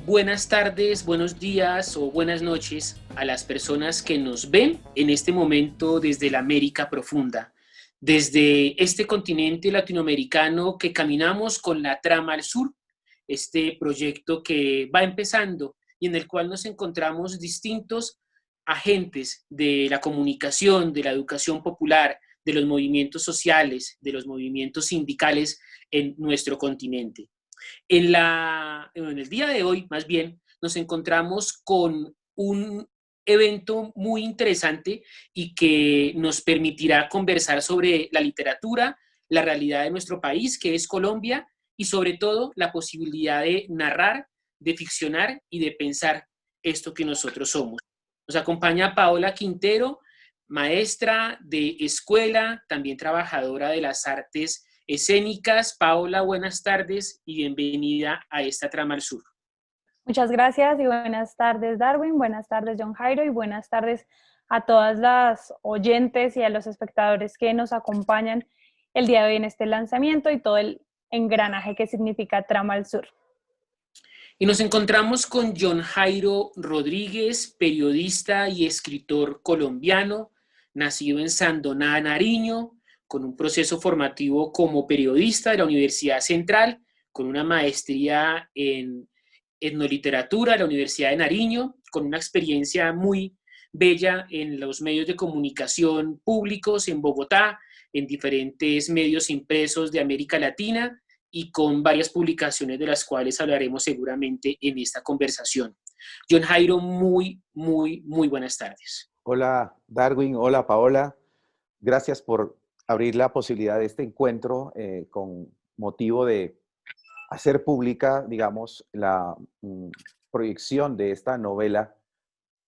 buenas tardes, buenos días o buenas noches a las personas que nos ven en este momento desde la América profunda, desde este continente latinoamericano que caminamos con la trama al sur, este proyecto que va empezando y en el cual nos encontramos distintos agentes de la comunicación, de la educación popular, de los movimientos sociales, de los movimientos sindicales en nuestro continente. En el día de hoy, más bien, nos encontramos con un evento muy interesante y que nos permitirá conversar sobre la literatura, la realidad de nuestro país, que es Colombia, y sobre todo la posibilidad de narrar, de ficcionar y de pensar esto que nosotros somos. Nos acompaña Paola Quintero, maestra de escuela, también trabajadora de las artes escénicas. Paola, buenas tardes y bienvenida a esta Trama al Sur. Muchas gracias y buenas tardes, Darwin, buenas tardes, John Jairo, y buenas tardes a todas las oyentes y a los espectadores que nos acompañan el día de hoy en este lanzamiento y todo el engranaje que significa Trama al Sur. Y nos encontramos con John Jairo Rodríguez, periodista y escritor colombiano, nacido en Sandoná, Nariño, con un proceso formativo como periodista de la Universidad Central, con una maestría en etnoliteratura de la Universidad de Nariño, con una experiencia muy bella en los medios de comunicación públicos en Bogotá, en diferentes medios impresos de América Latina y con varias publicaciones de las cuales hablaremos seguramente en esta conversación. John Jairo, muy buenas tardes. Hola Darwin, hola Paola. Gracias por abrir la posibilidad de este encuentro con motivo de hacer pública, digamos, la proyección de esta novela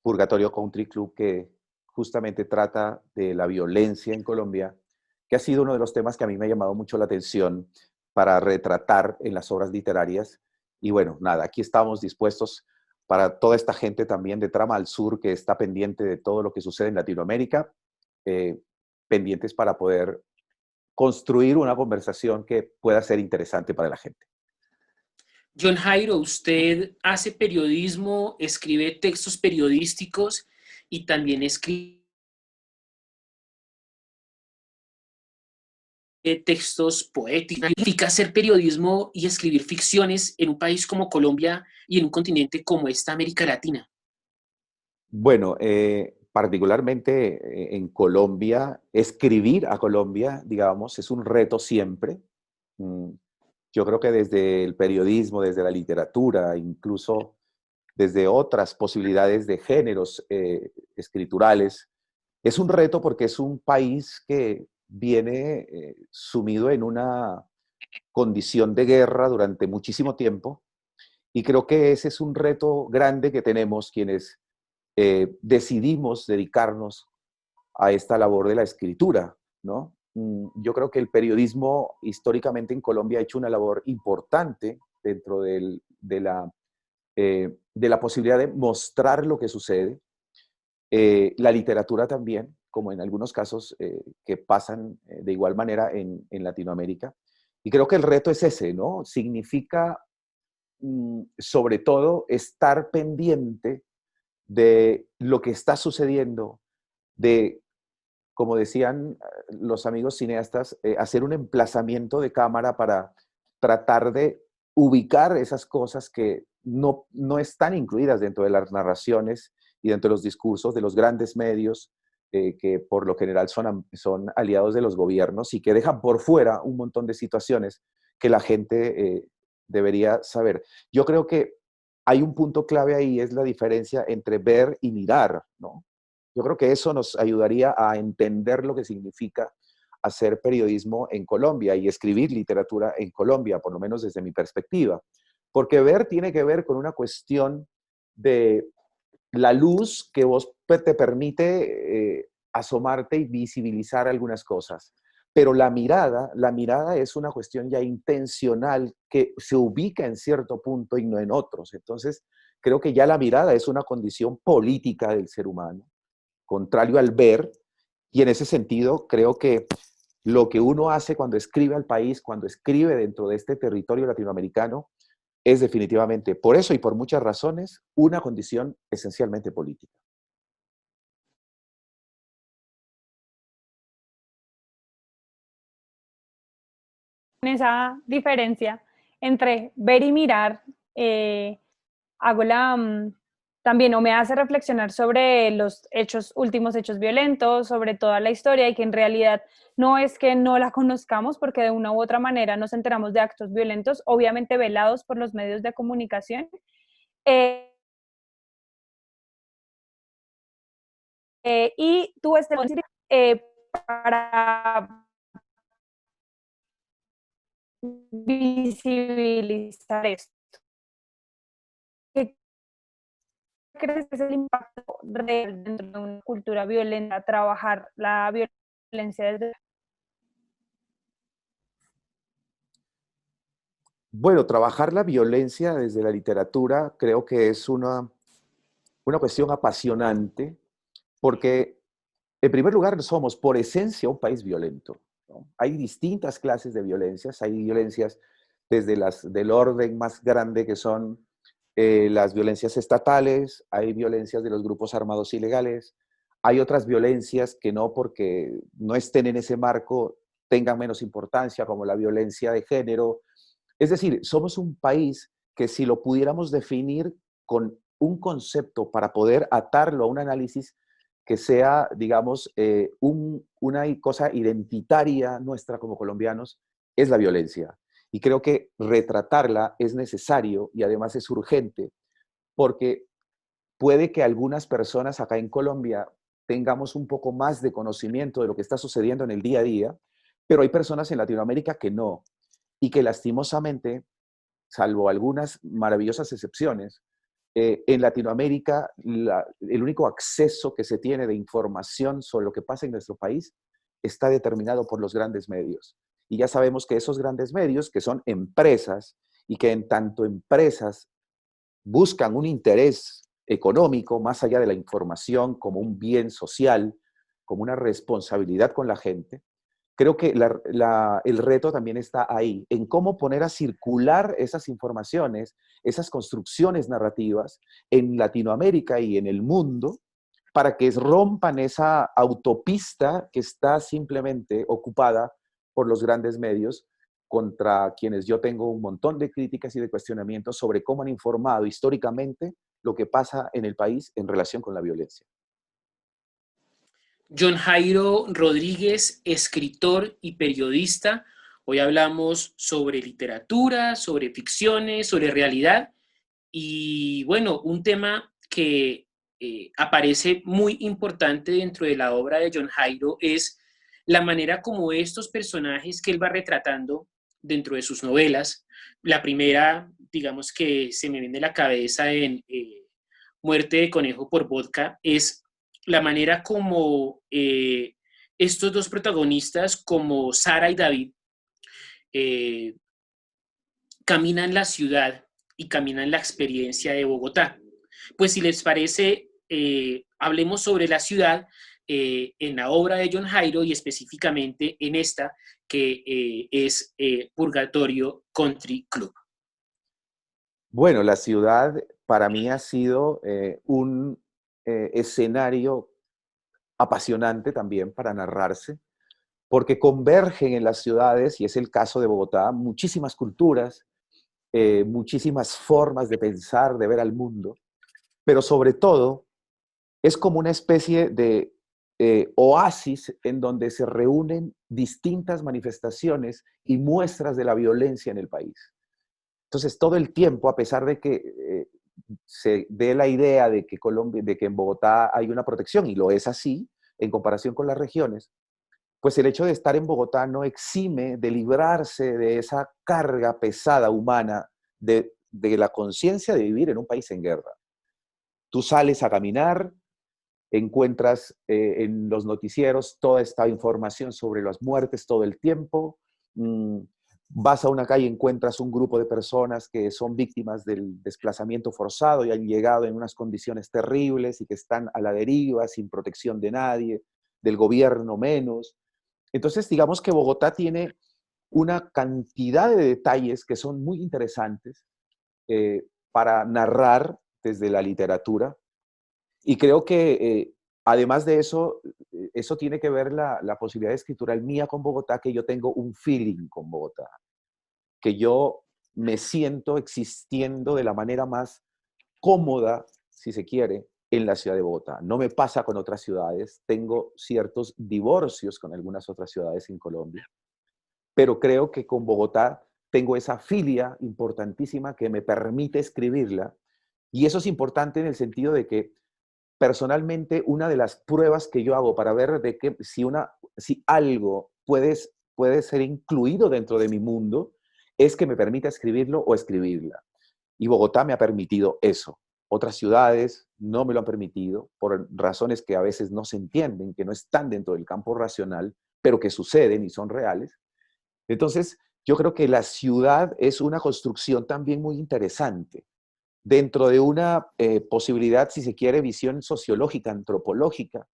Purgatorio Country Club, que justamente trata de la violencia en Colombia, que ha sido uno de los temas que a mí me ha llamado mucho la atención para retratar en las obras literarias. Y bueno, nada, aquí estamos dispuestos para toda esta gente también de Trama al Sur que está pendiente de todo lo que sucede en Latinoamérica, pendientes para poder construir una conversación que pueda ser interesante para la gente. John Jairo, usted hace periodismo, escribe textos periodísticos y también escribe textos poéticos. ¿Qué significa hacer periodismo y escribir ficciones en un país como Colombia y en un continente como esta América Latina? Bueno, particularmente en Colombia, escribir a Colombia, digamos, es un reto siempre. Yo creo que desde el periodismo, desde la literatura, incluso desde otras posibilidades de géneros escriturales, es un reto porque es un país que viene sumido en una condición de guerra durante muchísimo tiempo y creo que ese es un reto grande que tenemos quienes decidimos dedicarnos a esta labor de la escritura, ¿no? Yo creo que el periodismo históricamente en Colombia ha hecho una labor importante dentro de la posibilidad de mostrar lo que sucede. La literatura también, como en algunos casos que pasan de igual manera en Latinoamérica. Y creo que el reto es ese, ¿no? Significa, sobre todo, estar pendiente de lo que está sucediendo, de, como decían los amigos cineastas, hacer un emplazamiento de cámara para tratar de ubicar esas cosas que no están incluidas dentro de las narraciones y dentro de los discursos de los grandes medios, que por lo general son aliados de los gobiernos y que dejan por fuera un montón de situaciones que la gente debería saber. Yo creo que hay un punto clave ahí, es la diferencia entre ver y mirar, ¿no? Yo creo que eso nos ayudaría a entender lo que significa hacer periodismo en Colombia y escribir literatura en Colombia, por lo menos desde mi perspectiva. Porque ver tiene que ver con una cuestión de la luz que vos te permite asomarte y visibilizar algunas cosas. Pero la mirada es una cuestión ya intencional que se ubica en cierto punto y no en otros. Entonces, creo que ya la mirada es una condición política del ser humano, contrario al ver, y en ese sentido creo que lo que uno hace cuando escribe al país, cuando escribe dentro de este territorio latinoamericano, es definitivamente, por eso y por muchas razones, una condición esencialmente política. Esa diferencia entre ver y mirar, hago también o me hace reflexionar sobre los últimos hechos violentos, sobre toda la historia y que en realidad no es que no la conozcamos porque de una u otra manera nos enteramos de actos violentos, obviamente velados por los medios de comunicación. Eh, y tú, Esteban, para visibilizar esto. ¿Qué crees que es el impacto real dentro de una cultura violenta, trabajar la violencia desde... Bueno, trabajar la violencia desde la literatura creo que es una cuestión apasionante porque, en primer lugar, somos por esencia un país violento, ¿no? Hay distintas clases de violencias, hay violencias desde las del orden más grande que son las violencias estatales, hay violencias de los grupos armados ilegales, hay otras violencias que no porque no estén en ese marco tengan menos importancia, como la violencia de género. Es decir, somos un país que si lo pudiéramos definir con un concepto para poder atarlo a un análisis que sea, digamos, una cosa identitaria nuestra como colombianos, es la violencia. Y creo que retratarla es necesario y además es urgente, porque puede que algunas personas acá en Colombia tengamos un poco más de conocimiento de lo que está sucediendo en el día a día, pero hay personas en Latinoamérica que no, y que lastimosamente, salvo algunas maravillosas excepciones, en Latinoamérica el único acceso que se tiene de información sobre lo que pasa en nuestro país está determinado por los grandes medios. Y ya sabemos que esos grandes medios, que son empresas, y que en tanto empresas buscan un interés económico más allá de la información como un bien social, como una responsabilidad con la gente, creo que el reto también está ahí, en cómo poner a circular esas informaciones, esas construcciones narrativas en Latinoamérica y en el mundo, para que rompan esa autopista que está simplemente ocupada por los grandes medios, contra quienes yo tengo un montón de críticas y de cuestionamientos sobre cómo han informado históricamente lo que pasa en el país en relación con la violencia. John Jairo Rodríguez, escritor y periodista. Hoy hablamos sobre literatura, sobre ficciones, sobre realidad y bueno, un tema que aparece muy importante dentro de la obra de John Jairo es la manera como estos personajes que él va retratando dentro de sus novelas, la primera, digamos que se me viene a la cabeza en Muerte de Conejo por Vodka, es la manera como estos dos protagonistas, como Sara y David, eh, caminan la ciudad y caminan la experiencia de Bogotá. Pues si les parece, hablemos sobre la ciudad en la obra de John Jairo y específicamente en esta que es Purgatorio Country Club. Bueno, la ciudad para mí ha sido un escenario apasionante también para narrarse, porque convergen en las ciudades, y es el caso de Bogotá, muchísimas culturas, muchísimas formas de pensar, de ver al mundo, pero sobre todo es como una especie de oasis en donde se reúnen distintas manifestaciones y muestras de la violencia en el país. Entonces, todo el tiempo, a pesar de que se dé la idea de que, de que en Bogotá hay una protección, y lo es así, en comparación con las regiones, pues el hecho de estar en Bogotá no exime de librarse de esa carga pesada humana de la conciencia de vivir en un país en guerra. Tú sales a caminar, encuentras en los noticieros toda esta información sobre las muertes todo el tiempo, vas a una calle y encuentras un grupo de personas que son víctimas del desplazamiento forzado y han llegado en unas condiciones terribles y que están a la deriva, sin protección de nadie, del gobierno menos. Entonces, digamos que Bogotá tiene una cantidad de detalles que son muy interesantes para narrar desde la literatura. Y creo que además de eso, eso tiene que ver la posibilidad escritural mía con Bogotá, que yo tengo un feeling con Bogotá, que yo me siento existiendo de la manera más cómoda, si se quiere, en la ciudad de Bogotá. No me pasa con otras ciudades, tengo ciertos divorcios con algunas otras ciudades en Colombia, pero creo que con Bogotá tengo esa filia importantísima que me permite escribirla, y eso es importante en el sentido de que personalmente una de las pruebas que yo hago para ver de que si algo puede ser incluido dentro de mi mundo es que me permita escribirlo o escribirla. Y Bogotá me ha permitido eso. Otras ciudades no me lo han permitido por razones que a veces no se entienden, que no están dentro del campo racional, pero que suceden y son reales. Entonces, yo creo que la ciudad es una construcción también muy interesante dentro de una posibilidad, si se quiere, visión sociológica, antropológica,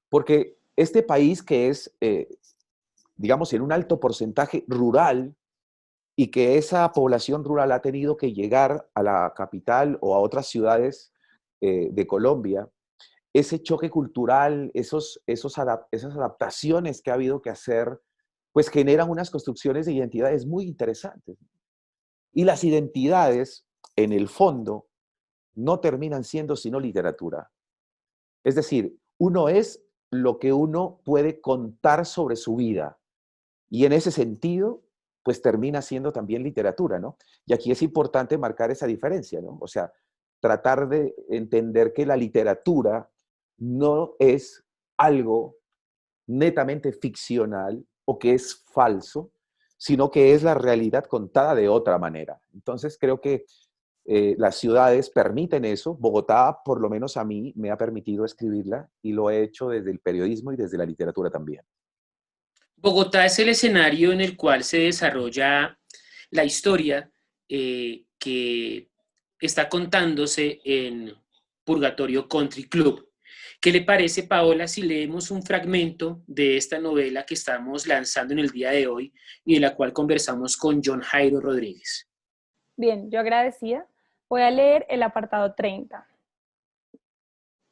porque este país que es, digamos, en un alto porcentaje rural y que esa población rural ha tenido que llegar a la capital o a otras ciudades de Colombia, ese choque cultural, esas adaptaciones que ha habido que hacer, pues generan unas construcciones de identidades muy interesantes. Y las identidades, en el fondo, no terminan siendo sino literatura. Es decir, uno es lo que uno puede contar sobre su vida. Y en ese sentido, pues termina siendo también literatura, ¿no? Y aquí es importante marcar esa diferencia, ¿no? O sea, tratar de entender que la literatura no es algo netamente ficcional o que es falso, sino que es la realidad contada de otra manera. Entonces creo que las ciudades permiten eso. Bogotá, por lo menos a mí, me ha permitido escribirla y lo he hecho desde el periodismo y desde la literatura también. Bogotá es el escenario en el cual se desarrolla la historia que está contándose en Purgatorio Country Club. ¿Qué le parece, Paola, si leemos un fragmento de esta novela que estamos lanzando en el día de hoy y de la cual conversamos con John Jairo Rodríguez? Bien, yo agradecida. Voy a leer el apartado 30.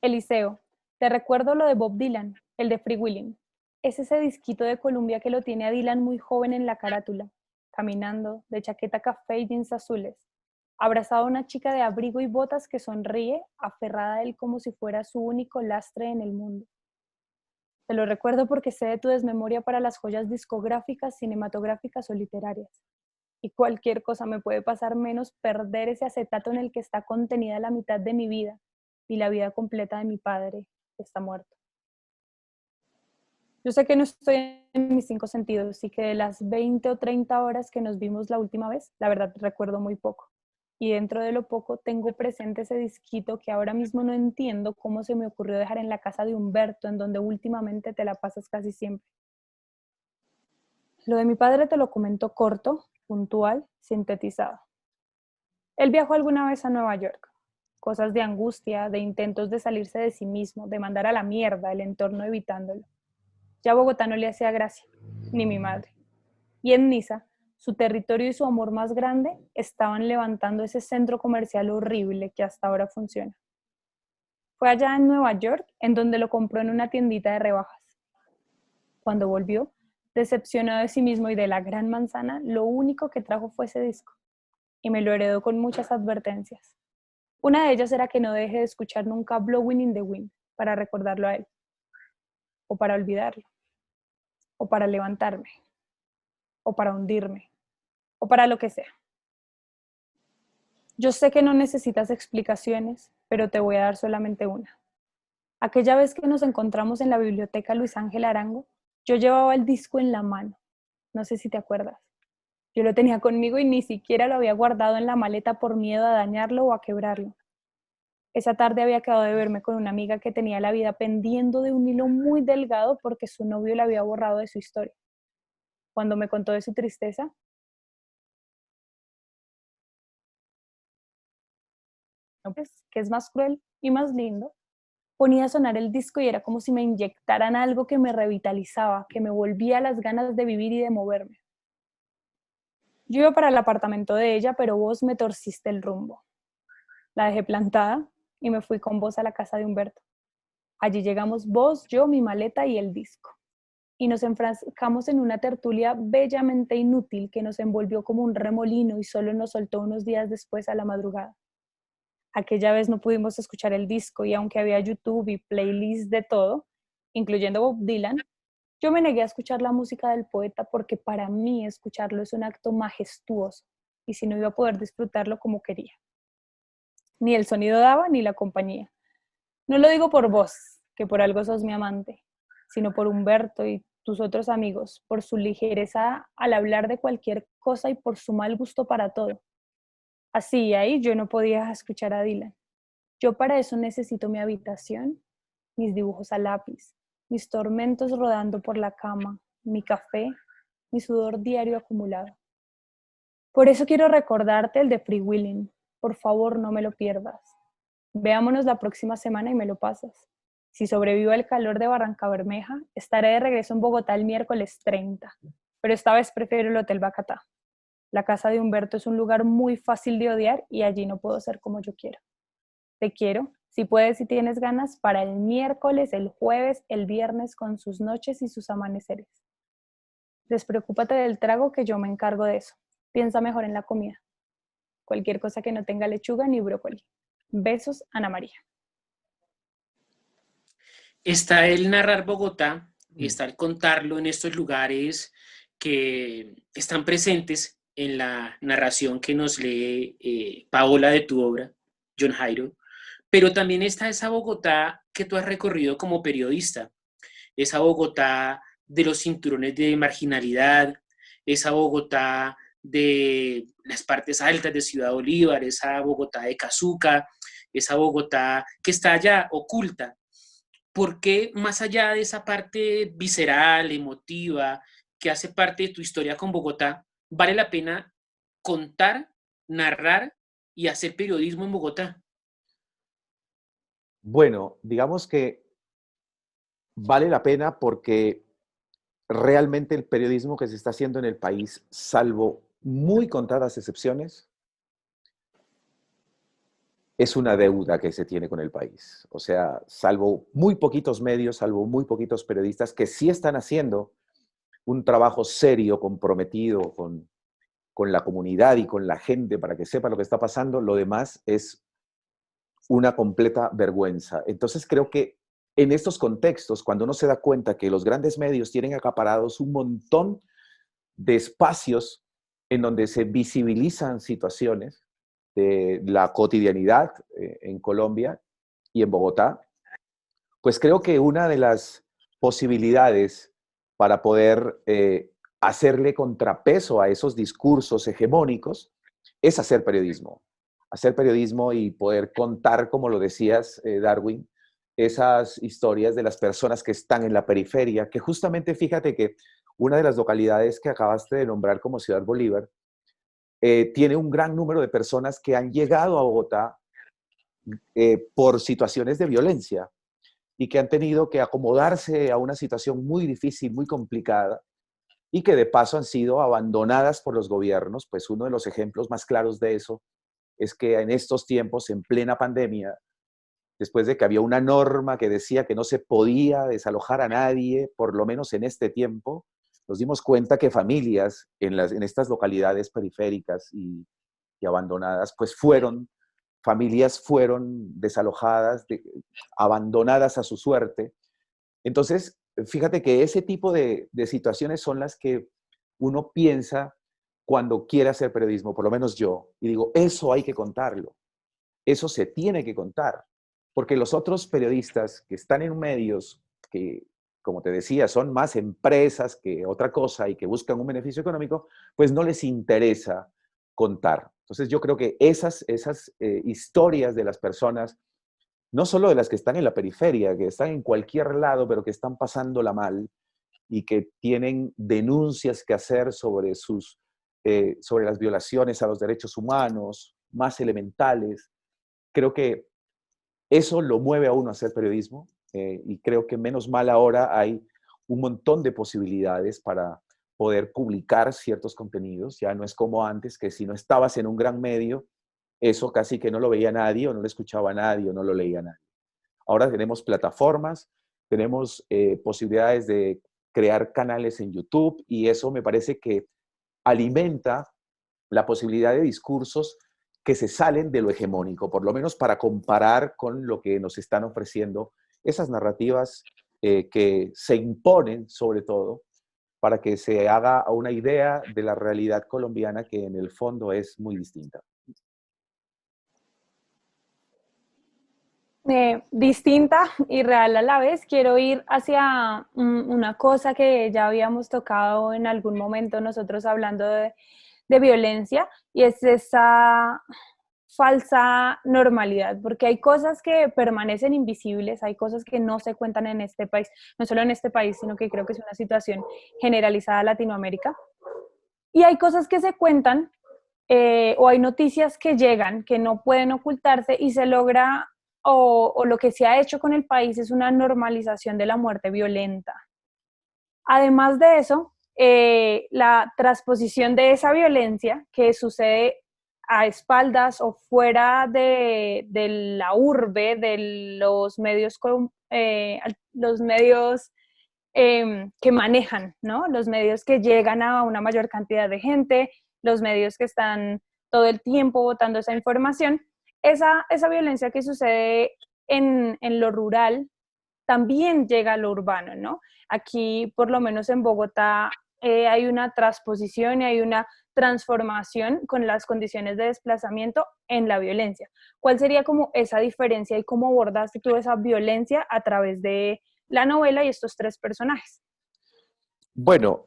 Eliseo, te recuerdo lo de Bob Dylan, el de Free Willing. Es ese disquito de Columbia que lo tiene a Dylan muy joven en la carátula, caminando, de chaqueta café y jeans azules, abrazado a una chica de abrigo y botas que sonríe, aferrada a él como si fuera su único lastre en el mundo. Te lo recuerdo porque sé de tu desmemoria para las joyas discográficas, cinematográficas o literarias. Y cualquier cosa me puede pasar menos perder ese acetato en el que está contenida la mitad de mi vida y la vida completa de mi padre, que está muerto. Yo sé que no estoy en mis 5 sentidos y que de las 20 o 30 horas que nos vimos la última vez, la verdad recuerdo muy poco. Y dentro de lo poco tengo presente ese disquito que ahora mismo no entiendo cómo se me ocurrió dejar en la casa de Humberto, en donde últimamente te la pasas casi siempre. Lo de mi padre te lo comento corto, puntual, sintetizado. Él viajó alguna vez a Nueva York. Cosas de angustia, de intentos de salirse de sí mismo, de mandar a la mierda el entorno evitándolo. Ya Bogotá no le hacía gracia, ni mi madre. Y en Niza, su territorio y su amor más grande estaban levantando ese centro comercial horrible que hasta ahora funciona. Fue allá en Nueva York en donde lo compró en una tiendita de rebajas. Cuando volvió, decepcionado de sí mismo y de la gran manzana, lo único que trajo fue ese disco. Y me lo heredó con muchas advertencias. Una de ellas era que no deje de escuchar nunca Blowing in the Wind para recordarlo a él, o para olvidarlo, o para levantarme, o para hundirme, o para lo que sea. Yo sé que no necesitas explicaciones, pero te voy a dar solamente una. Aquella vez que nos encontramos en la biblioteca Luis Ángel Arango, yo llevaba el disco en la mano. No sé si te acuerdas. Yo lo tenía conmigo y ni siquiera lo había guardado en la maleta por miedo a dañarlo o a quebrarlo. Esa tarde había quedado de verme con una amiga que tenía la vida pendiendo de un hilo muy delgado porque su novio la había borrado de su historia. Cuando me contó de su tristeza, ¿no? Pues, que es más cruel y más lindo, ponía a sonar el disco y era como si me inyectaran algo que me revitalizaba, que me volvía las ganas de vivir y de moverme. Yo iba para el apartamento de ella, pero vos me torciste el rumbo. La dejé plantada y me fui con vos a la casa de Humberto. Allí llegamos vos, yo, mi maleta y el disco. Y nos enfrascamos en una tertulia bellamente inútil que nos envolvió como un remolino y solo nos soltó unos días después a la madrugada. Aquella vez no pudimos escuchar el disco y aunque había YouTube y playlists de todo, incluyendo Bob Dylan, yo me negué a escuchar la música del poeta porque para mí escucharlo es un acto majestuoso y si no iba a poder disfrutarlo como quería. Ni el sonido daba ni la compañía. No lo digo por vos, que por algo sos mi amante, sino por Humberto y tus otros amigos, por su ligereza al hablar de cualquier cosa y por su mal gusto para todo. Así, ahí yo no podía escuchar a Dylan. Yo para eso necesito mi habitación, mis dibujos a lápiz, mis tormentos rodando por la cama, mi café, mi sudor diario acumulado. Por eso quiero recordarte el de Free Willing. Por favor, no me lo pierdas. Veámonos la próxima semana y me lo pasas. Si sobrevivo al calor de Barranca Bermeja, estaré de regreso en Bogotá el miércoles 30, pero esta vez prefiero el Hotel Bacatá. La casa de Humberto es un lugar muy fácil de odiar y allí no puedo ser como yo quiero. Te quiero, si puedes y tienes ganas, para el miércoles, el jueves, el viernes, con sus noches y sus amaneceres. Despreocúpate del trago que yo me encargo de eso. Piensa mejor en la comida. Cualquier cosa que no tenga lechuga ni brócoli. Besos, Ana María. Está el narrar Bogotá, está el contarlo en estos lugares que están presentes en la narración que nos lee Paola de tu obra, John Jairo, pero también está esa Bogotá que tú has recorrido como periodista, esa Bogotá de los cinturones de marginalidad, esa Bogotá de las partes altas de Ciudad Bolívar, esa Bogotá de Cazuca, esa Bogotá que está allá oculta. ¿Por qué más allá de esa parte visceral, emotiva, que hace parte de tu historia con Bogotá, vale la pena contar, narrar y hacer periodismo en Bogotá? Bueno, digamos que vale la pena porque realmente el periodismo que se está haciendo en el país, salvo muy contadas excepciones, es una deuda que se tiene con el país. O sea, salvo muy poquitos medios, salvo muy poquitos periodistas que sí están haciendo un trabajo serio, comprometido con la comunidad y con la gente para que sepa lo que está pasando, lo demás es una completa vergüenza. Entonces creo que en estos contextos, cuando uno se da cuenta que los grandes medios tienen acaparados un montón de espacios en donde se visibilizan situaciones de la cotidianidad en Colombia y en Bogotá, pues creo que una de las posibilidades para poder hacerle contrapeso a esos discursos hegemónicos es hacer periodismo y poder contar, como lo decías, Darwin, esas historias de las personas que están en la periferia, que justamente fíjate que una de las localidades que acabaste de nombrar como Ciudad Bolívar, tiene un gran número de personas que han llegado a Bogotá por situaciones de violencia y que han tenido que acomodarse a una situación muy difícil, muy complicada, y que de paso han sido abandonadas por los gobiernos. Pues uno de los ejemplos más claros de eso es que en estos tiempos, en plena pandemia, después de que había una norma que decía que no se podía desalojar a nadie, por lo menos en este tiempo, nos dimos cuenta que familias en estas localidades periféricas y abandonadas, pues familias fueron desalojadas, abandonadas a su suerte. Entonces, fíjate que ese tipo de situaciones son las que uno piensa cuando quiere hacer periodismo, por lo menos yo, y digo, eso hay que contarlo, eso se tiene que contar, porque los otros periodistas que están en medios que, como te decía, son más empresas que otra cosa y que buscan un beneficio económico, pues no les interesa contar. Entonces yo creo que esas historias de las personas, no solo de las que están en la periferia, que están en cualquier lado, pero que están pasándola mal y que tienen denuncias que hacer sobre las violaciones a los derechos humanos más elementales. Creo que eso lo mueve a uno a hacer periodismo y creo que menos mal ahora hay un montón de posibilidades poder publicar ciertos contenidos. Ya no es como antes, que si no estabas en un gran medio, eso casi que no lo veía nadie o no lo escuchaba nadie o no lo leía nadie. Ahora tenemos plataformas, tenemos posibilidades de crear canales en YouTube y eso me parece que alimenta la posibilidad de discursos que se salen de lo hegemónico, por lo menos para comparar con lo que nos están ofreciendo esas narrativas que se imponen sobre todo para que se haga una idea de la realidad colombiana que en el fondo es muy distinta. Distinta y real a la vez, quiero ir hacia una cosa que ya habíamos tocado en algún momento nosotros hablando de violencia, y es esa falsa normalidad, porque hay cosas que permanecen invisibles, hay cosas que no se cuentan en este país, no solo en este país, sino que creo que es una situación generalizada en Latinoamérica, y hay cosas que se cuentan o hay noticias que llegan que no pueden ocultarse y se logra, o lo que se ha hecho con el país es una normalización de la muerte violenta. Además de eso, la transposición de esa violencia que sucede a espaldas o fuera de la urbe, de los medios que manejan, ¿no? Los medios que llegan a una mayor cantidad de gente, los medios que están todo el tiempo botando esa información. Esa violencia que sucede en lo rural también llega a lo urbano, ¿no? Aquí, por lo menos en Bogotá, hay una transposición y hay una transformación con las condiciones de desplazamiento en la violencia. ¿Cuál sería como esa diferencia y cómo abordaste tú esa violencia a través de la novela y estos tres personajes? Bueno,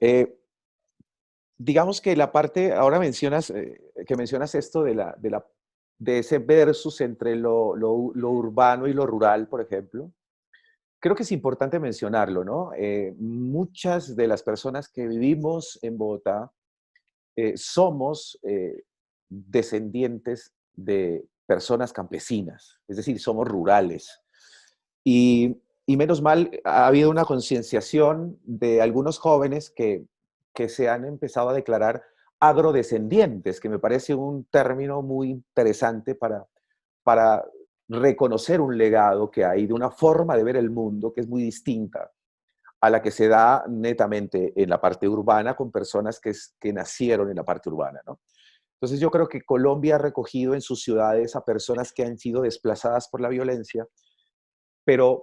digamos que la parte, ahora que mencionas esto de ese versus entre lo urbano y lo rural, por ejemplo. Creo que es importante mencionarlo, ¿no? Muchas de las personas que vivimos en Bogotá somos descendientes de personas campesinas, es decir, somos rurales. Y menos mal, ha habido una concienciación de algunos jóvenes que se han empezado a declarar agrodescendientes, que me parece un término muy interesante para reconocer un legado que hay de una forma de ver el mundo que es muy distinta a la que se da netamente en la parte urbana con personas que nacieron en la parte urbana, ¿no? Entonces yo creo que Colombia ha recogido en sus ciudades a personas que han sido desplazadas por la violencia, pero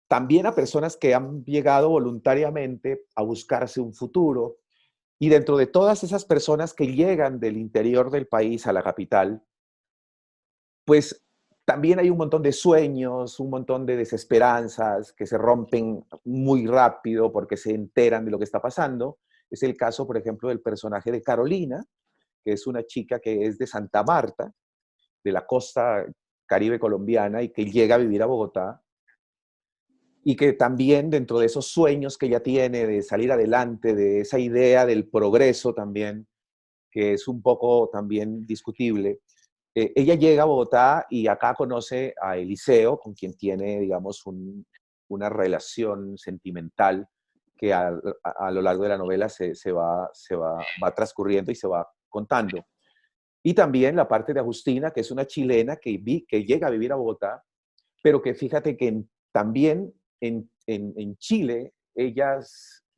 también a personas que han llegado voluntariamente a buscarse un futuro. Y dentro de todas esas personas que llegan del interior del país a la capital, pues también hay un montón de sueños, un montón de desesperanzas que se rompen muy rápido porque se enteran de lo que está pasando. Es el caso, por ejemplo, del personaje de Carolina, que es una chica que es de Santa Marta, de la costa caribe colombiana, y que llega a vivir a Bogotá, y que también dentro de esos sueños que ella tiene de salir adelante, de esa idea del progreso también, que es un poco también discutible, ella llega a Bogotá y acá conoce a Eliseo, con quien tiene, digamos, una relación sentimental que a lo largo de la novela va transcurriendo y se va contando. Y también la parte de Agustina, que es una chilena que llega a vivir a Bogotá, pero que fíjate que también en Chile ella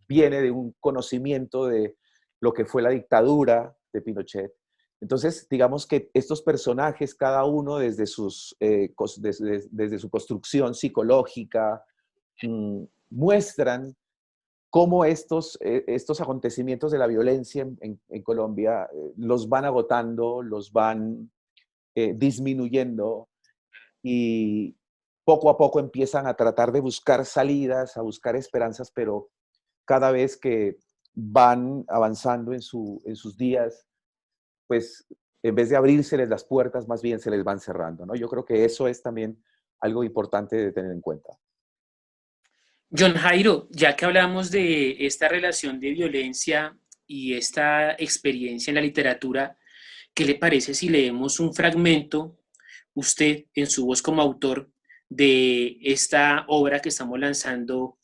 viene de un conocimiento de lo que fue la dictadura de Pinochet. Entonces, digamos que estos personajes, cada uno desde su construcción psicológica, muestran cómo estos acontecimientos de la violencia en Colombia los van agotando, los van disminuyendo, y poco a poco empiezan a tratar de buscar salidas, a buscar esperanzas, pero cada vez que van avanzando en sus días, pues en vez de abrírseles las puertas, más bien se les van cerrando, ¿no? Yo creo que eso es también algo importante de tener en cuenta. John Jairo, ya que hablamos de esta relación de violencia y esta experiencia en la literatura, ¿qué le parece si leemos un fragmento, usted en su voz como autor, de esta obra que estamos lanzando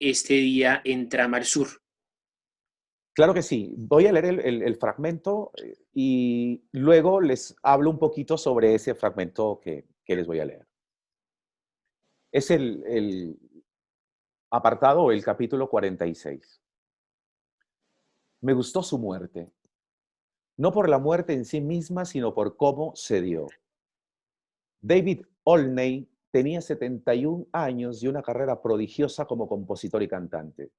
este día en Trama al Sur? Claro que sí. Voy a leer el fragmento y luego les hablo un poquito sobre ese fragmento que les voy a leer. Es el apartado o el capítulo 46. Me gustó su muerte, no por la muerte en sí misma, sino por cómo se dio. David Olney tenía 71 años y una carrera prodigiosa como compositor y cantante.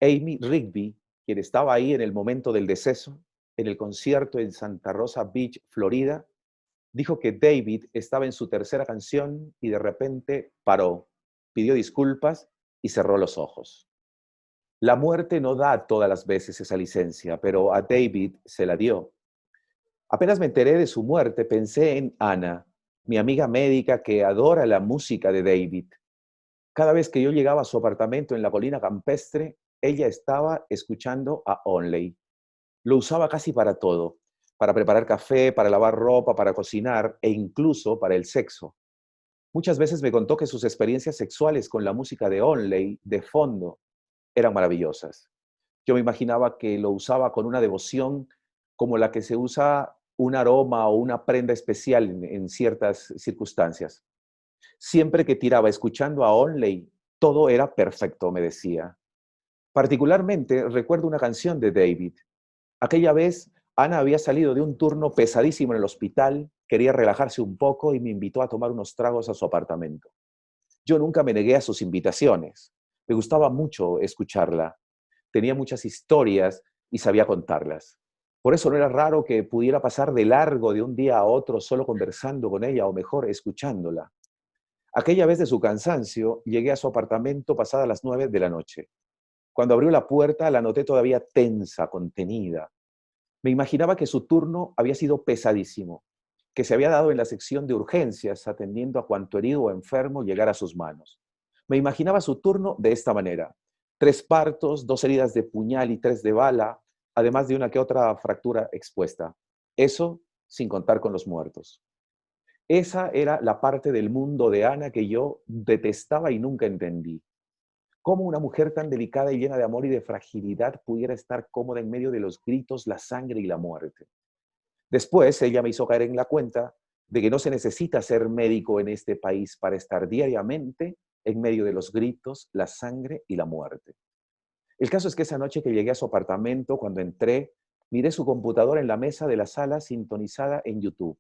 Amy Rigby, quien estaba ahí en el momento del deceso, en el concierto en Santa Rosa Beach, Florida, dijo que David estaba en su tercera canción y de repente paró, pidió disculpas y cerró los ojos. La muerte no da todas las veces esa licencia, pero a David se la dio. Apenas me enteré de su muerte, pensé en Ana, mi amiga médica que adora la música de David. Cada vez que yo llegaba a su apartamento en la colina campestre, ella estaba escuchando a Onley. Lo usaba casi para todo, para preparar café, para lavar ropa, para cocinar e incluso para el sexo. Muchas veces me contó que sus experiencias sexuales con la música de Onley de fondo eran maravillosas. Yo me imaginaba que lo usaba con una devoción como la que se usa un aroma o una prenda especial en ciertas circunstancias. Siempre que tiraba escuchando a Onley, todo era perfecto, me decía. Particularmente recuerdo una canción de David. Aquella vez, Ana había salido de un turno pesadísimo en el hospital, quería relajarse un poco y me invitó a tomar unos tragos a su apartamento. Yo nunca me negué a sus invitaciones. Me gustaba mucho escucharla. Tenía muchas historias y sabía contarlas. Por eso no era raro que pudiera pasar de largo de un día a otro solo conversando con ella o mejor escuchándola. Aquella vez de su cansancio, llegué a su apartamento pasadas las 9 de la noche. Cuando abrió la puerta, la noté todavía tensa, contenida. Me imaginaba que su turno había sido pesadísimo, que se había dado en la sección de urgencias, atendiendo a cuanto herido o enfermo llegara a sus manos. Me imaginaba su turno de esta manera: 3 partos, 2 heridas de puñal y 3 de bala, además de una que otra fractura expuesta. Eso sin contar con los muertos. Esa era la parte del mundo de Ana que yo detestaba y nunca entendí. ¿Cómo una mujer tan delicada y llena de amor y de fragilidad pudiera estar cómoda en medio de los gritos, la sangre y la muerte? Después, ella me hizo caer en la cuenta de que no se necesita ser médico en este país para estar diariamente en medio de los gritos, la sangre y la muerte. El caso es que esa noche que llegué a su apartamento, cuando entré, miré su computadora en la mesa de la sala sintonizada en YouTube.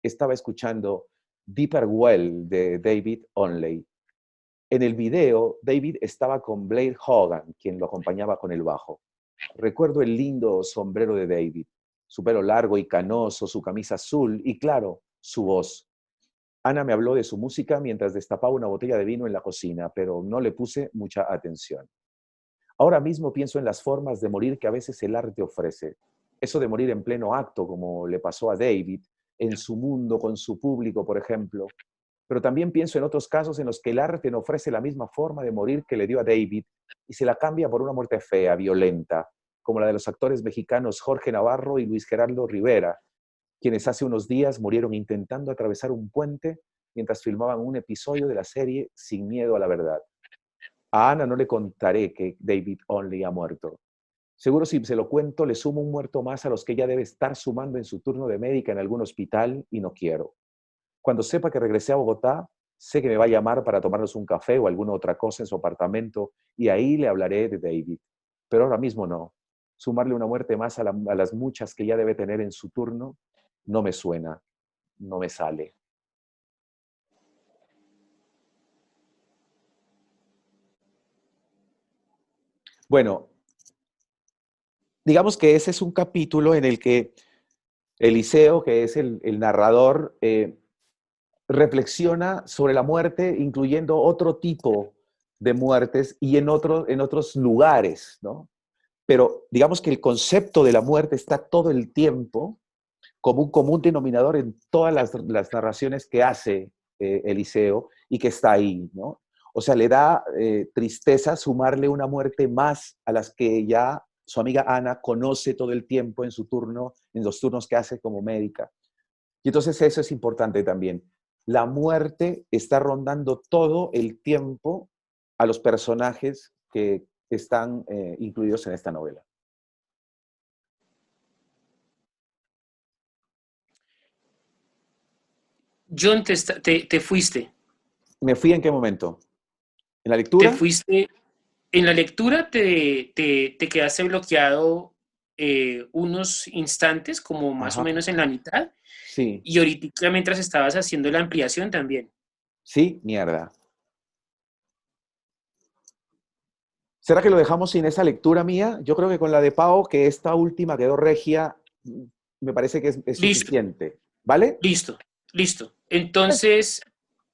Estaba escuchando Deeper Well de David Onley. En el video, David estaba con Blair Hogan, quien lo acompañaba con el bajo. Recuerdo el lindo sombrero de David, su pelo largo y canoso, su camisa azul y, claro, su voz. Ana me habló de su música mientras destapaba una botella de vino en la cocina, pero no le puse mucha atención. Ahora mismo pienso en las formas de morir que a veces el arte ofrece. Eso de morir en pleno acto, como le pasó a David, en su mundo, con su público, por ejemplo. Pero también pienso en otros casos en los que el arte no ofrece la misma forma de morir que le dio a David y se la cambia por una muerte fea, violenta, como la de los actores mexicanos Jorge Navarro y Luis Gerardo Rivera, quienes hace unos días murieron intentando atravesar un puente mientras filmaban un episodio de la serie Sin miedo a la verdad. A Ana no le contaré que David Onley ha muerto. Seguro si se lo cuento le sumo un muerto más a los que ella debe estar sumando en su turno de médica en algún hospital y no quiero. Cuando sepa que regresé a Bogotá, sé que me va a llamar para tomarnos un café o alguna otra cosa en su apartamento y ahí le hablaré de David. Pero ahora mismo no. Sumarle una muerte más a las muchas que ya debe tener en su turno no me suena, no me sale. Bueno, digamos que ese es un capítulo en el que Eliseo, que es el narrador, reflexiona sobre la muerte, incluyendo otro tipo de muertes y en otros lugares, ¿no? Pero digamos que el concepto de la muerte está todo el tiempo como un común denominador en todas las narraciones que hace Eliseo y que está ahí, ¿no? O sea, le da tristeza sumarle una muerte más a las que ya su amiga Ana conoce todo el tiempo en su turno, en los turnos que hace como médica. Y entonces eso es importante también. La muerte está rondando todo el tiempo a los personajes que están incluidos en esta novela. John, te fuiste. ¿Me fui en qué momento? ¿En la Te lectura? fuiste. En la lectura te quedaste bloqueado unos instantes, como más o Ajá, menos en la mitad, sí, y ahorita mientras estabas haciendo la ampliación también. sí, mierda. ¿Será que lo dejamos sin esa lectura mía? Yo creo que con la de Pau, que esta última quedó regia, me parece que es Listo, suficiente. ¿Vale? listo, listo. Pues Entonces,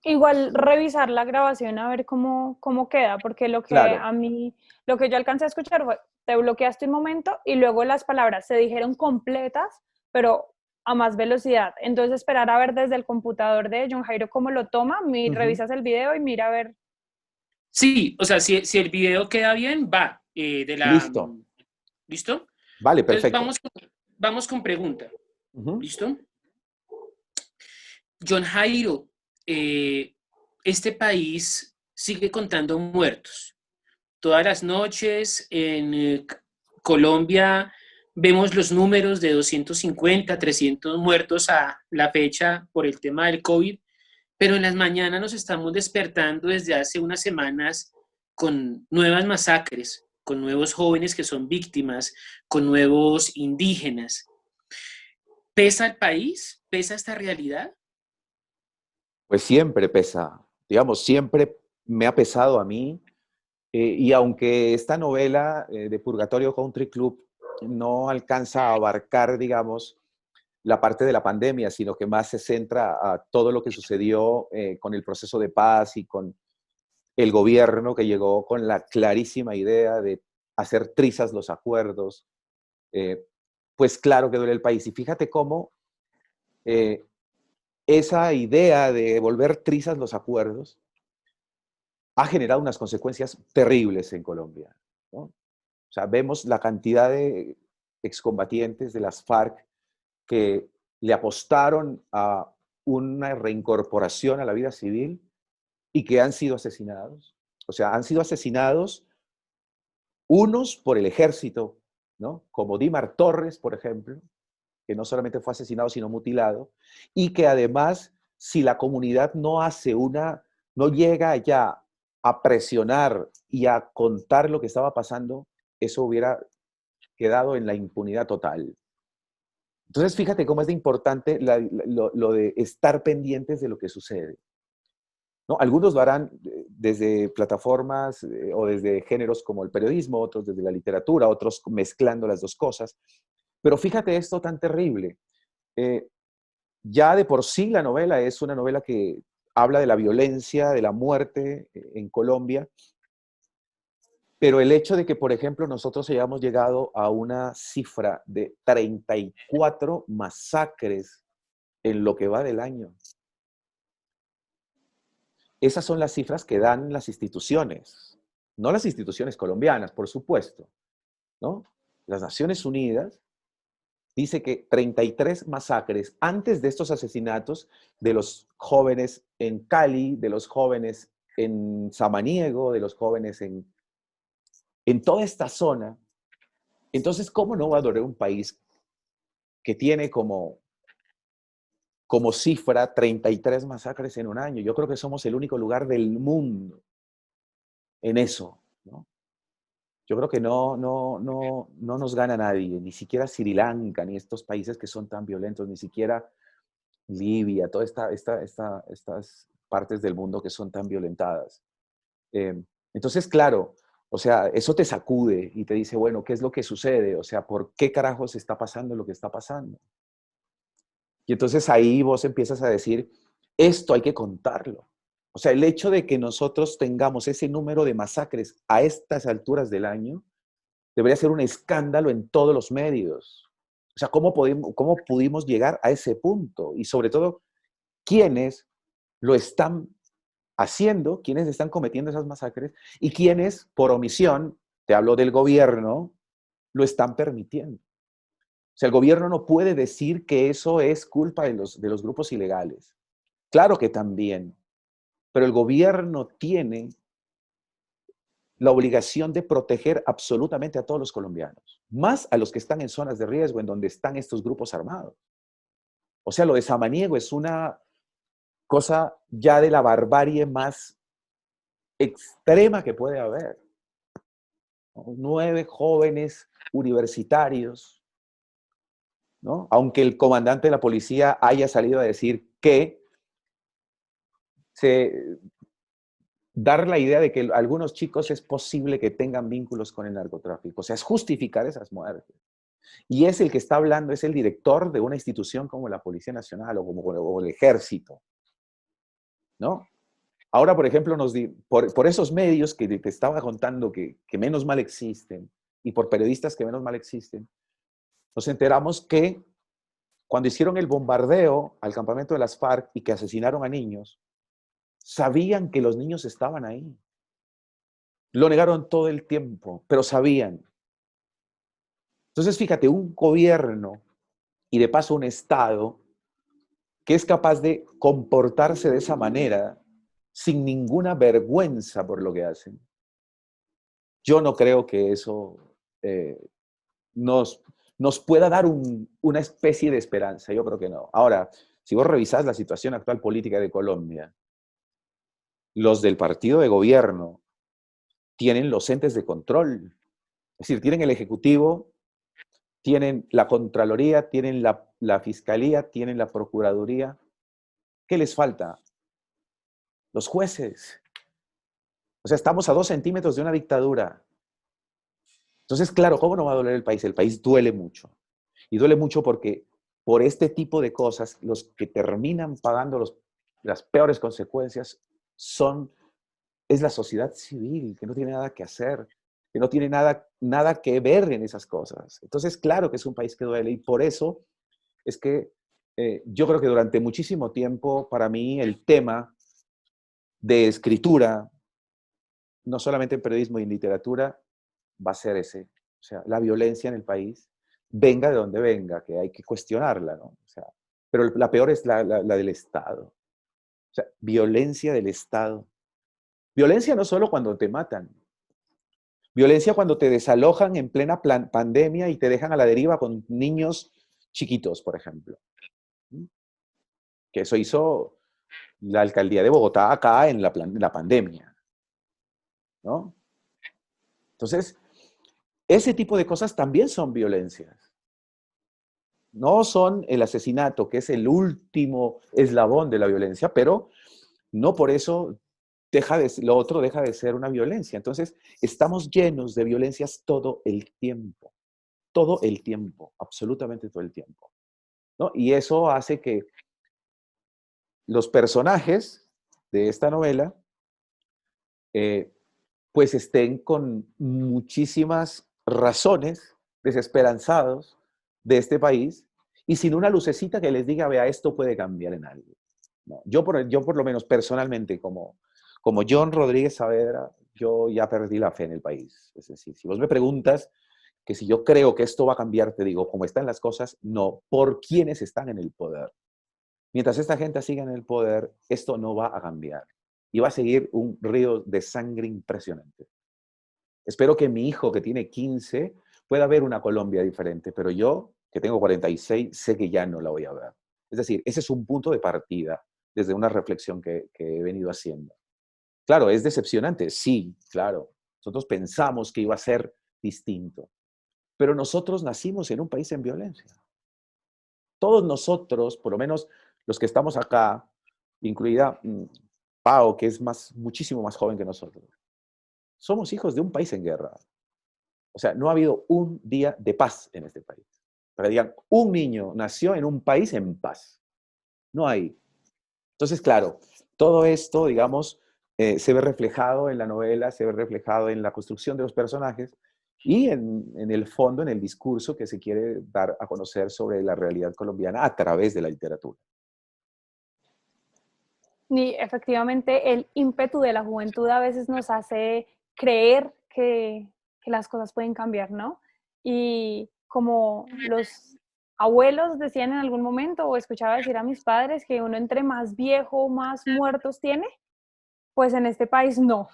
igual revisar la grabación a ver cómo queda, porque Claro, lo que yo alcancé a escuchar fue, te bloqueaste un momento y luego las palabras se dijeron completas, pero a más velocidad. Entonces esperar a ver desde el computador de John Jairo cómo lo toma, ujú, revisas el video y mira a ver. sí, o sea, si el video queda bien, va. listo. ¿Listo? Vale, Entonces, perfecto. vamos con pregunta. Ujú. ¿Listo? John Jairo, este país sigue contando muertos. Todas las noches en Colombia vemos los números de 250, 300 muertos a la fecha por el tema del COVID, pero en las mañanas nos estamos despertando desde hace unas semanas con nuevas masacres, con nuevos jóvenes que son víctimas, con nuevos indígenas. ¿Pesa el país? ¿Pesa esta realidad? Pues siempre pesa, digamos, siempre me ha pesado a mí. Y aunque esta novela de Purgatorio Country Club no alcanza a abarcar, digamos, la parte de la pandemia, sino que más se centra a todo lo que sucedió con el proceso de paz y con el gobierno que llegó con la clarísima idea de hacer trizas los acuerdos, eh, pues claro que duele el país. Y fíjate cómo eh, esa idea de volver trizas los acuerdos ha generado unas consecuencias terribles en Colombia, ¿no? O sea, vemos la cantidad de excombatientes de las FARC que le apostaron a una reincorporación a la vida civil y que han sido asesinados. O sea, han sido asesinados unos por el ejército, ¿no? Como Dímar Torres, por ejemplo, que no solamente fue asesinado, sino mutilado, y que además, si la comunidad no llega ya a presionar y a contar lo que estaba pasando, eso hubiera quedado en la impunidad total. Entonces, fíjate cómo es de importante lo de estar pendientes de lo que sucede, ¿no? Algunos lo harán desde plataformas o desde géneros como el periodismo, otros desde la literatura, otros mezclando las dos cosas. Pero fíjate esto tan terrible. Eh, ya de por sí la novela es una novela que habla de la violencia, de la muerte en Colombia, pero el hecho de que, por ejemplo, nosotros hayamos llegado a una cifra de 34 masacres en lo que va del año, esas son las cifras que dan las instituciones, no las instituciones colombianas, por supuesto, ¿no? Las Naciones Unidas dice que 33 masacres antes de estos asesinatos de los jóvenes en Cali, de los jóvenes en Samaniego, de los jóvenes en toda esta zona. Entonces, ¿cómo no va a doler un país que tiene como cifra 33 masacres en un año? Yo creo que somos el único lugar del mundo en eso, ¿no? Yo creo que no nos gana nadie, ni siquiera Sri Lanka, ni estos países que son tan violentos, ni siquiera Libia, todas estas partes del mundo que son tan violentadas. Entonces, claro, o sea, eso te sacude y te dice, bueno, ¿qué es lo que sucede? O sea, ¿por qué carajos está pasando lo que está pasando? Y entonces ahí vos empiezas a decir, esto hay que contarlo. O sea, el hecho de que nosotros tengamos ese número de masacres a estas alturas del año debería ser un escándalo en todos los medios. O sea, cómo pudimos llegar a ese punto? Y sobre todo, ¿quiénes lo están haciendo, quiénes están cometiendo esas masacres y quiénes, por omisión, te hablo del gobierno, lo están permitiendo? O sea, el gobierno no puede decir que eso es culpa de los grupos ilegales. Claro que también, pero el gobierno tiene la obligación de proteger absolutamente a todos los colombianos, más a los que están en zonas de riesgo, en donde están estos grupos armados. O sea, lo de Samaniego es cosa ya de la barbarie más extrema que puede haber, ¿no? 9 jóvenes universitarios, ¿no? Aunque el comandante de la policía haya salido a decir que se, dar la idea de que algunos chicos es posible que tengan vínculos con el narcotráfico, o sea, es justificar esas muertes. Y es el que está hablando, es el director de una institución como la Policía Nacional o el Ejército, ¿no? Ahora, por ejemplo, por esos medios que te estaba contando que menos mal existen, y por periodistas que menos mal existen, nos enteramos que cuando hicieron el bombardeo al campamento de las FARC y que asesinaron a niños, sabían que los niños estaban ahí. Lo negaron todo el tiempo, pero sabían. Entonces, fíjate, un gobierno y de paso un Estado que es capaz de comportarse de esa manera sin ninguna vergüenza por lo que hacen. Yo no creo que eso eh, nos, nos pueda dar una especie de esperanza. Yo creo que no. Ahora, si vos revisás la situación actual política de Colombia, los del partido de gobierno tienen los entes de control. Es decir, tienen el Ejecutivo, tienen la Contraloría, tienen la Fiscalía, tienen la Procuraduría. ¿Qué les falta? Los jueces. O sea, estamos a 2 centímetros de una dictadura. Entonces, claro, ¿cómo no va a doler el país? El país duele mucho. Y duele mucho porque por este tipo de cosas, los que terminan pagando las peores consecuencias es la sociedad civil, que no tiene nada que hacer, que no tiene nada que ver en esas cosas. Entonces, claro que es un país que duele y por eso es que yo creo que durante muchísimo tiempo, para mí, el tema de escritura, no solamente en periodismo y en literatura, va a ser ese. O sea, la violencia en el país, venga de donde venga, que hay que cuestionarla, ¿no? O sea, pero la peor es la del Estado. O sea, violencia del Estado. Violencia no solo cuando te matan, violencia cuando te desalojan en plena pandemia y te dejan a la deriva con niños chiquitos, por ejemplo. ¿Mm? Que eso hizo la alcaldía de Bogotá acá en la pandemia, ¿no? Entonces, ese tipo de cosas también son violencias. No son el asesinato, que es el último eslabón de la violencia, pero no por eso lo otro deja de ser una violencia. Entonces, estamos llenos de violencias todo el tiempo, absolutamente todo el tiempo, ¿no? Y eso hace que los personajes de esta novela, eh, pues estén con muchísimas razones desesperanzados de este país y sin una lucecita que les diga, vea, esto puede cambiar en algo. No, yo por lo menos personalmente, como John Rodríguez Saavedra, yo ya perdí la fe en el país. Es decir, si vos me preguntas que si yo creo que esto va a cambiar, te digo, como están las cosas, no, por quienes están en el poder. Mientras esta gente siga en el poder, esto no va a cambiar. Y va a seguir un río de sangre impresionante. Espero que mi hijo, que tiene 15, pueda ver una Colombia diferente, pero yo, que tengo 46, sé que ya no la voy a ver. Es decir, ese es un punto de partida desde una reflexión que he venido haciendo. Claro, es decepcionante, sí, claro. Nosotros pensamos que iba a ser distinto, pero nosotros nacimos en un país en violencia. Todos nosotros, por lo menos los que estamos acá, incluida Pau, que es muchísimo más joven que nosotros, somos hijos de un país en guerra. O sea, no ha habido un día de paz en este país. Para que digan, un niño nació en un país en paz. No hay. Entonces, claro, todo esto, digamos, se ve reflejado en la novela, se ve reflejado en la construcción de los personajes y en el fondo, en el discurso que se quiere dar a conocer sobre la realidad colombiana a través de la literatura. Y efectivamente el ímpetu de la juventud a veces nos hace creer que las cosas pueden cambiar, ¿no? Y como los abuelos decían en algún momento, o escuchaba decir a mis padres, que uno entre más viejo, más muertos tiene, pues en este país no,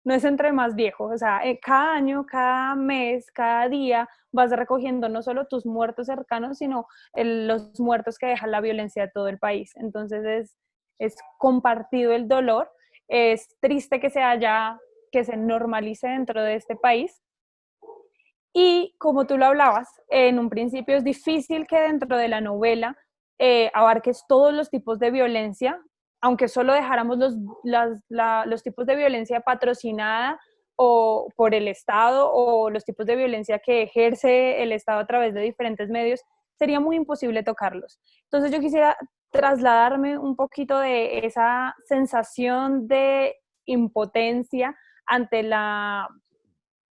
no es entre más viejo, o sea, cada año, cada mes, cada día vas recogiendo no solo tus muertos cercanos, sino los muertos que deja la violencia de todo el país. Entonces es compartido el dolor. Es triste que se normalice dentro de este país. Y como tú lo hablabas, en un principio es difícil que dentro de la novela abarques todos los tipos de violencia, aunque solo dejáramos los tipos de violencia patrocinada o por el Estado o los tipos de violencia que ejerce el Estado a través de diferentes medios, sería muy imposible tocarlos. Entonces yo quisiera trasladarme un poquito de esa sensación de impotencia ante la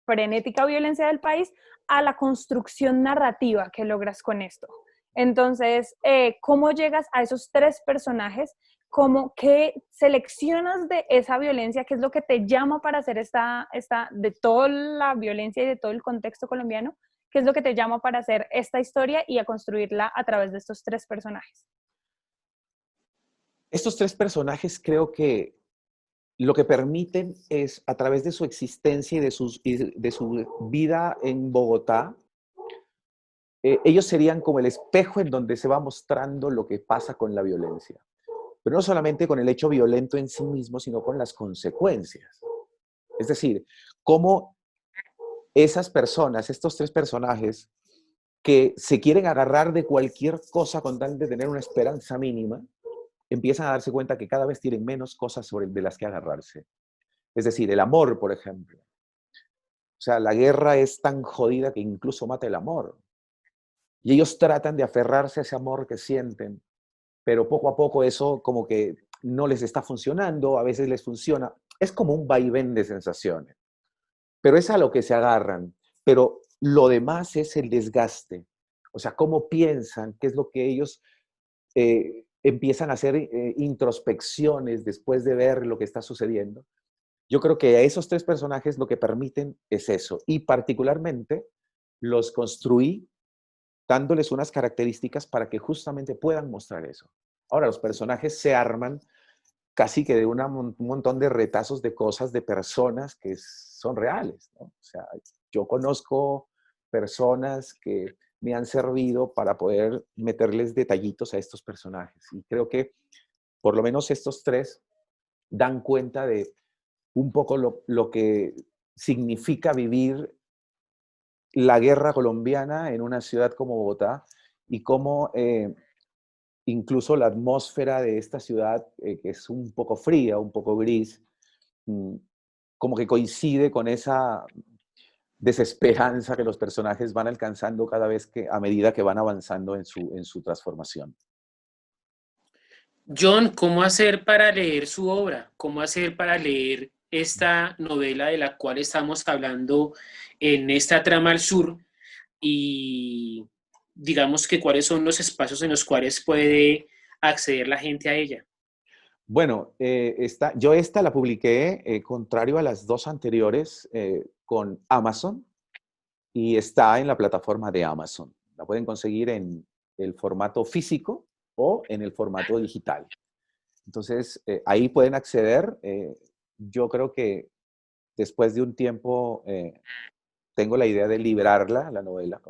frenética violencia del país a la construcción narrativa que logras con esto. Entonces, ¿cómo llegas a esos tres personajes? ¿Qué seleccionas de esa violencia? ¿Qué es lo que te llama para hacer de toda la violencia y de todo el contexto colombiano? ¿Qué es lo que te llama para hacer esta historia y a construirla a través de estos tres personajes? Estos tres personajes creo que lo que permiten es, a través de su existencia y de su vida en Bogotá, ellos serían como el espejo en donde se va mostrando lo que pasa con la violencia. Pero no solamente con el hecho violento en sí mismo, sino con las consecuencias. Es decir, cómo esas personas, estos tres personajes, que se quieren agarrar de cualquier cosa con tal de tener una esperanza mínima, empiezan a darse cuenta que cada vez tienen menos cosas de las que agarrarse. Es decir, el amor, por ejemplo. O sea, la guerra es tan jodida que incluso mata el amor. Y ellos tratan de aferrarse a ese amor que sienten, pero poco a poco eso como que no les está funcionando, a veces les funciona. Es como un vaivén de sensaciones, pero es a lo que se agarran. Pero lo demás es el desgaste. O sea, cómo piensan, qué es lo que ellos empiezan a hacer introspecciones después de ver lo que está sucediendo. Yo creo que a esos tres personajes lo que permiten es eso. Y particularmente los construí dándoles unas características para que justamente puedan mostrar eso. Ahora, los personajes se arman casi que de un montón de retazos de cosas, de personas que son reales, ¿no? O sea, yo conozco personas que me han servido para poder meterles detallitos a estos personajes. Y creo que por lo menos estos tres dan cuenta de un poco lo que significa vivir la guerra colombiana en una ciudad como Bogotá y cómo incluso la atmósfera de esta ciudad, que es un poco fría, un poco gris, mm, como que coincide con esa desesperanza que los personajes van alcanzando cada vez que, a medida que van avanzando en su transformación. John, ¿cómo hacer para leer su obra? ¿Cómo hacer para leer esta novela de la cual estamos hablando en esta trama al sur? Y digamos que cuáles son los espacios en los cuales puede acceder la gente a ella. Bueno, yo esta la publiqué, contrario a las dos anteriores, con Amazon y está en la plataforma de Amazon. La pueden conseguir en el formato físico o en el formato digital. Entonces, ahí pueden acceder. Yo creo que después de un tiempo tengo la idea de librarla, la novela,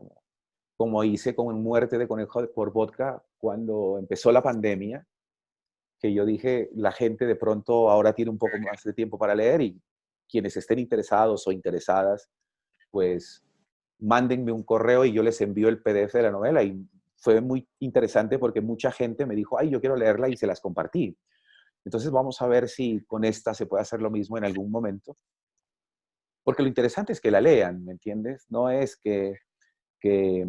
como hice con Muerte de Conejo por Vodka cuando empezó la pandemia, que yo dije, la gente de pronto ahora tiene un poco más de tiempo para leer y quienes estén interesados o interesadas, pues mándenme un correo y yo les envío el PDF de la novela. Y fue muy interesante porque mucha gente me dijo, ay, yo quiero leerla y se las compartí. Entonces vamos a ver si con esta se puede hacer lo mismo en algún momento. Porque lo interesante es que la lean, ¿me entiendes? No es que, que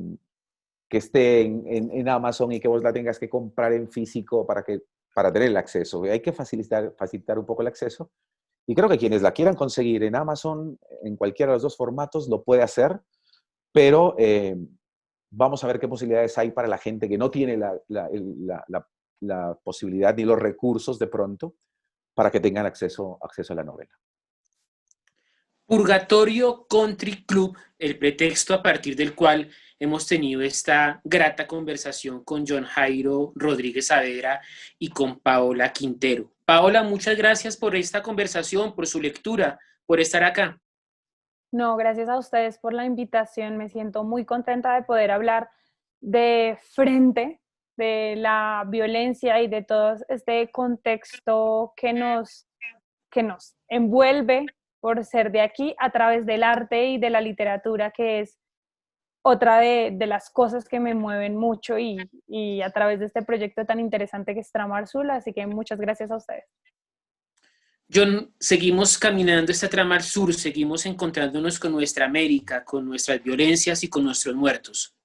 esté en Amazon y que vos la tengas que comprar en físico para tener el acceso. Hay que facilitar un poco el acceso. Y creo que quienes la quieran conseguir en Amazon, en cualquiera de los dos formatos, lo puede hacer, pero vamos a ver qué posibilidades hay para la gente que no tiene la posibilidad ni los recursos de pronto para que tengan acceso a la novela. Purgatorio Country Club, el pretexto a partir del cual hemos tenido esta grata conversación con John Jairo Rodríguez Saavedra y con Paola Quintero. Paola, muchas gracias por esta conversación, por su lectura, por estar acá. No, gracias a ustedes por la invitación. Me siento muy contenta de poder hablar de frente de la violencia y de todo este contexto que nos envuelve por ser de aquí a través del arte y de la literatura, que es otra de las cosas que me mueven mucho y a través de este proyecto tan interesante que es Trama al Sur. Así que muchas gracias a ustedes. John, seguimos caminando esta trama al sur, seguimos encontrándonos con nuestra América, con nuestras violencias y con nuestros muertos.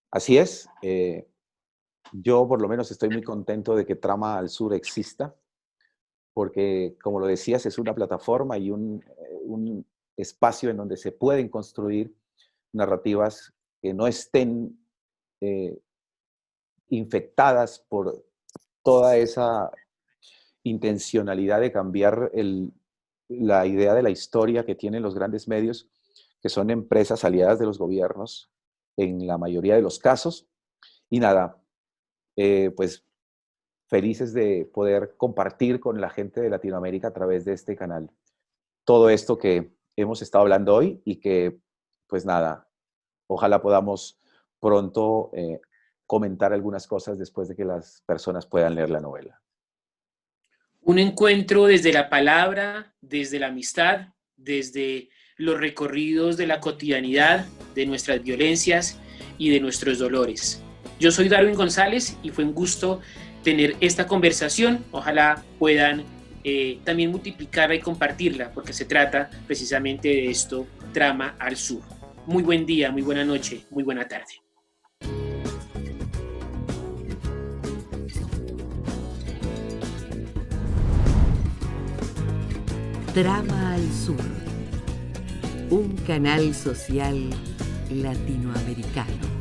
Así es. Yo por lo menos estoy muy contento de que Trama al Sur exista, porque como lo decías, es una plataforma y un espacio en donde se pueden construir narrativas que no estén infectadas por toda esa intencionalidad de cambiar la idea de la historia que tienen los grandes medios, que son empresas aliadas de los gobiernos en la mayoría de los casos. Y nada, pues felices de poder compartir con la gente de Latinoamérica a través de este canal todo esto que hemos estado hablando hoy y que, pues nada, ojalá podamos pronto comentar algunas cosas después de que las personas puedan leer la novela. Un encuentro desde la palabra, desde la amistad, desde los recorridos de la cotidianidad, de nuestras violencias y de nuestros dolores. Yo soy Darwin González y fue un gusto tener esta conversación. Ojalá puedan también multiplicarla y compartirla, porque se trata precisamente de esto, Trama al Sur. Muy buen día, muy buena noche, muy buena tarde. Trama al Sur, un canal social latinoamericano.